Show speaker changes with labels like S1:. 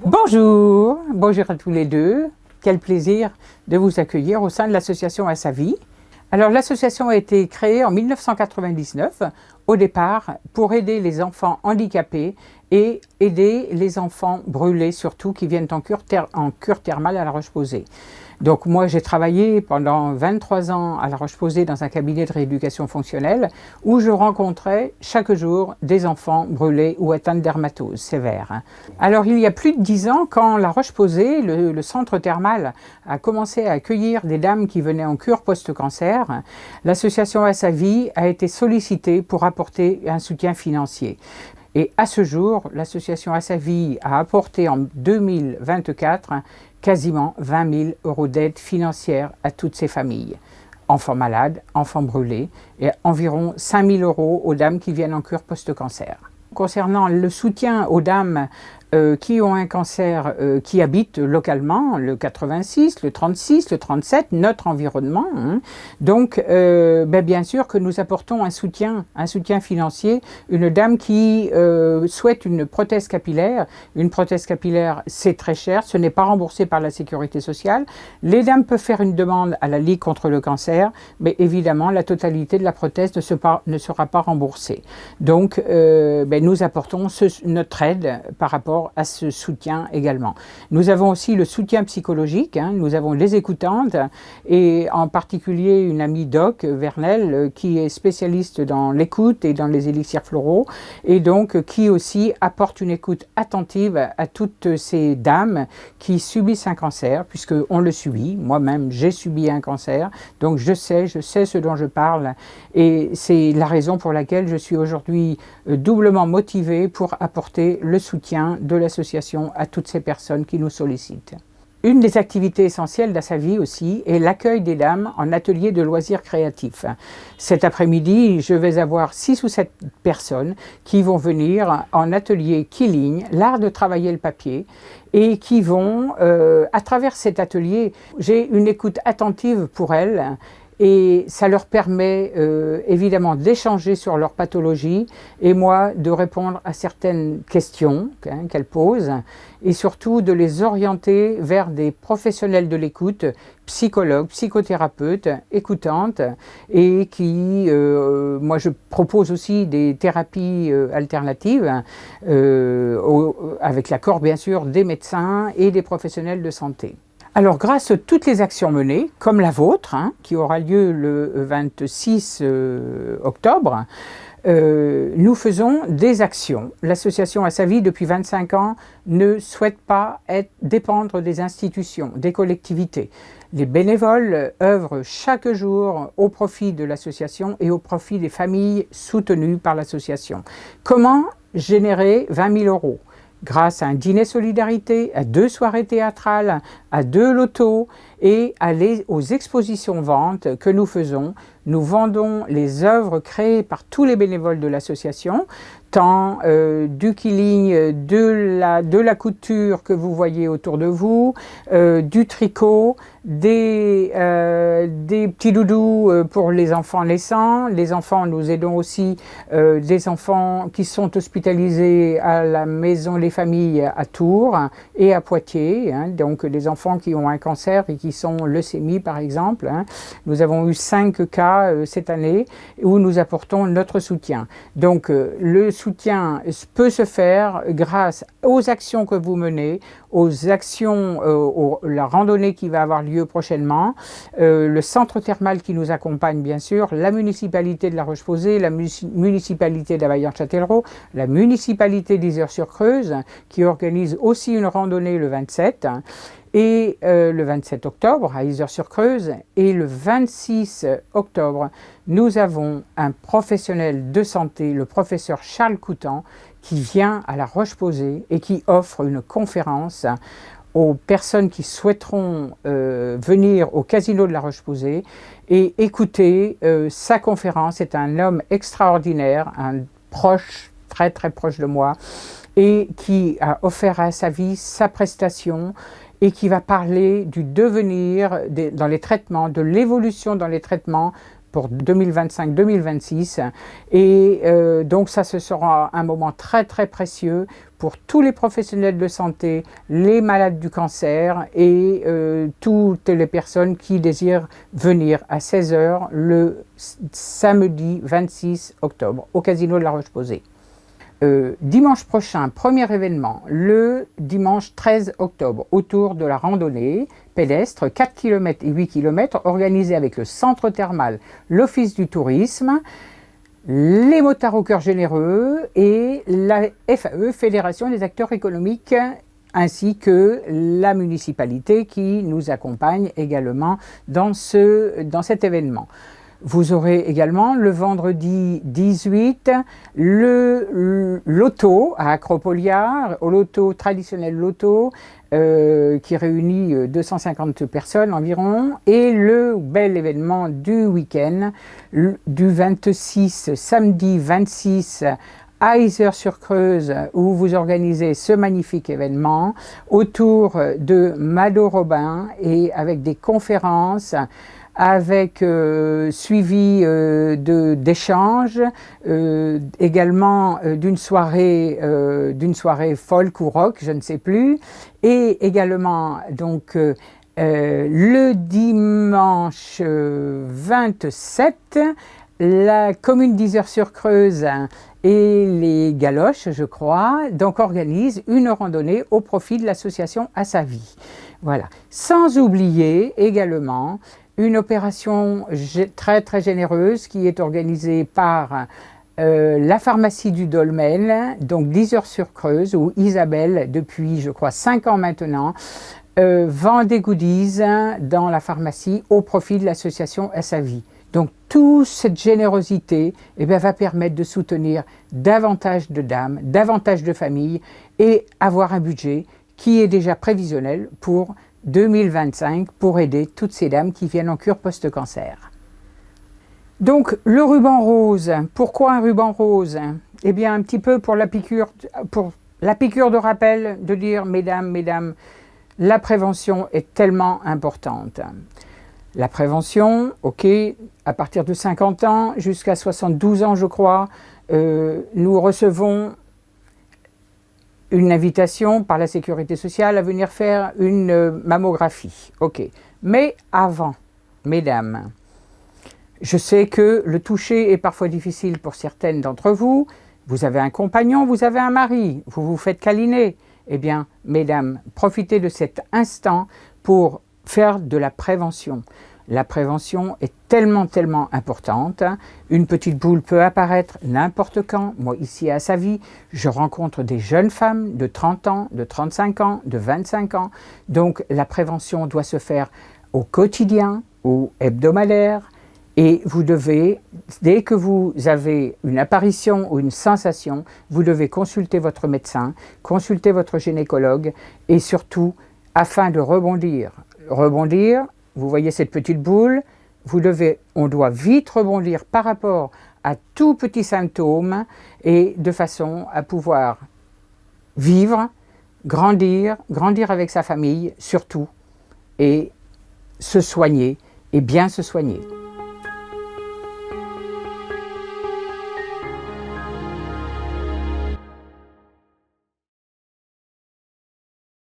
S1: Bonjour, bonjour à tous les deux. Quel plaisir de vous accueillir au sein de l'association À sa vie. Alors l'association a été créée en 1999, au départ, pour aider les enfants handicapés et aider les enfants brûlés surtout qui viennent en cure thermale à La Roche-Posay. Donc moi j'ai travaillé pendant 23 ans à La Roche-Posay dans un cabinet de rééducation fonctionnelle où je rencontrais chaque jour des enfants brûlés ou atteints de dermatose sévère. Alors il y a plus de 10 ans, quand La Roche-Posay, le centre thermal, a commencé à accueillir des dames qui venaient en cure post-cancer, l'association À sa vie a été sollicitée pour apporter un soutien financier. Et à ce jour, l'association À sa vie a apporté en 2024 quasiment 20 000 € d'aide financière à toutes ces familles. Enfants malades, enfants brûlés et environ 5 000 € aux dames qui viennent en cure post-cancer. Concernant le soutien aux dames qui ont un cancer qui habitent localement, le 86, le 36, le 37, notre environnement. Donc, bien sûr que nous apportons un soutien financier. Une dame qui souhaite une prothèse capillaire, c'est très cher, ce n'est pas remboursé par la sécurité sociale. Les dames peuvent faire une demande à la Ligue contre le cancer, mais évidemment, la totalité de la prothèse ne sera pas remboursée. Donc, nous apportons notre aide par rapport à ce soutien également. Nous avons aussi le soutien psychologique, nous avons les écoutantes et en particulier une amie Doc, Vernel, qui est spécialiste dans l'écoute et dans les élixirs floraux et donc qui aussi apporte une écoute attentive à toutes ces dames qui subissent un cancer, puisqu'on le subit. Moi-même, j'ai subi un cancer, donc je sais ce dont je parle et c'est la raison pour laquelle je suis aujourd'hui doublement motivée pour apporter le soutien de l'association à toutes ces personnes qui nous sollicitent. Une des activités essentielles d'À sa vie aussi est l'accueil des dames en atelier de loisirs créatifs. Cet après-midi, je vais avoir 6 ou 7 personnes qui vont venir en atelier Killing, l'art de travailler le papier, et qui vont, à travers cet atelier, j'ai une écoute attentive pour elles, et ça leur permet évidemment d'échanger sur leur pathologie et moi de répondre à certaines questions qu'elles posent et surtout de les orienter vers des professionnels de l'écoute, psychologues, psychothérapeutes, écoutantes et qui, moi je propose aussi des thérapies alternatives avec l'accord bien sûr des médecins et des professionnels de santé. Alors, grâce à toutes les actions menées, comme la vôtre, qui aura lieu le 26 octobre, nous faisons des actions. L'association À sa vie, depuis 25 ans, ne souhaite pas dépendre des institutions, des collectivités. Les bénévoles œuvrent chaque jour au profit de l'association et au profit des familles soutenues par l'association. Comment générer 20 000 €? Grâce à un dîner solidarité, à 2 soirées théâtrales, à 2 lotos et aux expositions-ventes que nous faisons. Nous vendons les œuvres créées par tous les bénévoles de l'association, tant du quilling, de la couture que vous voyez autour de vous, du tricot, des petits doudous pour les enfants naissants. Les enfants, nous aidons aussi des enfants qui sont hospitalisés à la maison Les Familles à Tours et à Poitiers, donc des enfants qui ont un cancer et qui sont leucémie par exemple. Nous avons eu 5 cas cette année où nous apportons notre soutien. Donc le soutien peut se faire grâce aux actions que vous menez, aux actions, la randonnée qui va avoir lieu prochainement, le centre thermal qui nous accompagne bien sûr, la municipalité de La Roche-Posay, la municipalité d'Availlant-Châtellerault, la municipalité d'Yzeure-sur-Creuse qui organise aussi une randonnée le 27 et le 27 octobre à Yzeure-sur-Creuse et le 26 octobre, nous avons un professionnel de santé, le professeur Charles Coutan, qui vient à La Roche-Posay et qui offre une conférence aux personnes qui souhaiteront venir au casino de La Roche-Posay et écouter sa conférence. C'est un homme extraordinaire, un proche, très très proche de moi, et qui a offert à sa vie sa prestation et qui va parler du devenir dans les traitements, de l'évolution dans les traitements pour 2025-2026. Et donc ça, ce sera un moment très très précieux pour tous les professionnels de santé, les malades du cancer et toutes les personnes qui désirent venir à 16 h le samedi 26 octobre au Casino de la Roche-Posay. Dimanche prochain, premier événement, le dimanche 13 octobre, autour de la randonnée pédestre 4 km et 8 km, organisée avec le Centre Thermal, l'Office du Tourisme, les Motards au Cœur Généreux et la FAE, Fédération des Acteurs Économiques, ainsi que la municipalité qui nous accompagne également dans cet événement. Vous aurez également le vendredi 18 le loto à Acropolia, au loto traditionnel loto qui réunit 250 personnes environ, et le bel événement du week-end du 26, samedi 26 à Isère-sur-Creuse, où vous organisez ce magnifique événement autour de Mado Robin et avec des conférences, avec suivi d'échanges, également d'une soirée folk ou rock, je ne sais plus, et également donc le dimanche 27, la commune d'Isère-sur-Creuse et les Galoches, je crois, donc organisent une randonnée au profit de l'association À Sa Vie. Voilà. Sans oublier également une opération très très généreuse qui est organisée par la pharmacie du Dolmen, donc d'Isère-sur-Creuse, où Isabelle, depuis je crois 5 ans maintenant, vend des goodies dans la pharmacie au profit de l'association À Sa Vie. Donc toute cette générosité va permettre de soutenir davantage de dames, davantage de familles et avoir un budget qui est déjà prévisionnel pour 2025 pour aider toutes ces dames qui viennent en cure post-cancer. Donc le ruban rose, pourquoi un ruban rose? Eh bien un petit peu pour la piqûre de rappel, de dire mesdames, la prévention est tellement importante. La prévention, ok, à partir de 50 ans jusqu'à 72 ans je crois, nous recevons une invitation par la Sécurité sociale à venir faire une mammographie. Ok. Mais avant, mesdames, je sais que le toucher est parfois difficile pour certaines d'entre vous. Vous avez un compagnon, vous avez un mari, vous vous faites câliner. Eh bien, mesdames, profitez de cet instant pour faire de la prévention. La prévention est tellement importante. Une petite boule peut apparaître n'importe quand. Moi, ici à Sa Vie, je rencontre des jeunes femmes de 30 ans, de 35 ans, de 25 ans. Donc, la prévention doit se faire au quotidien ou hebdomadaire. Et vous devez, dès que vous avez une apparition ou une sensation, vous devez consulter votre médecin, consulter votre gynécologue et surtout, afin de rebondir. Vous voyez cette petite boule, on doit vite rebondir par rapport à tout petit symptôme et de façon à pouvoir vivre, grandir avec sa famille surtout, et se soigner et bien se soigner.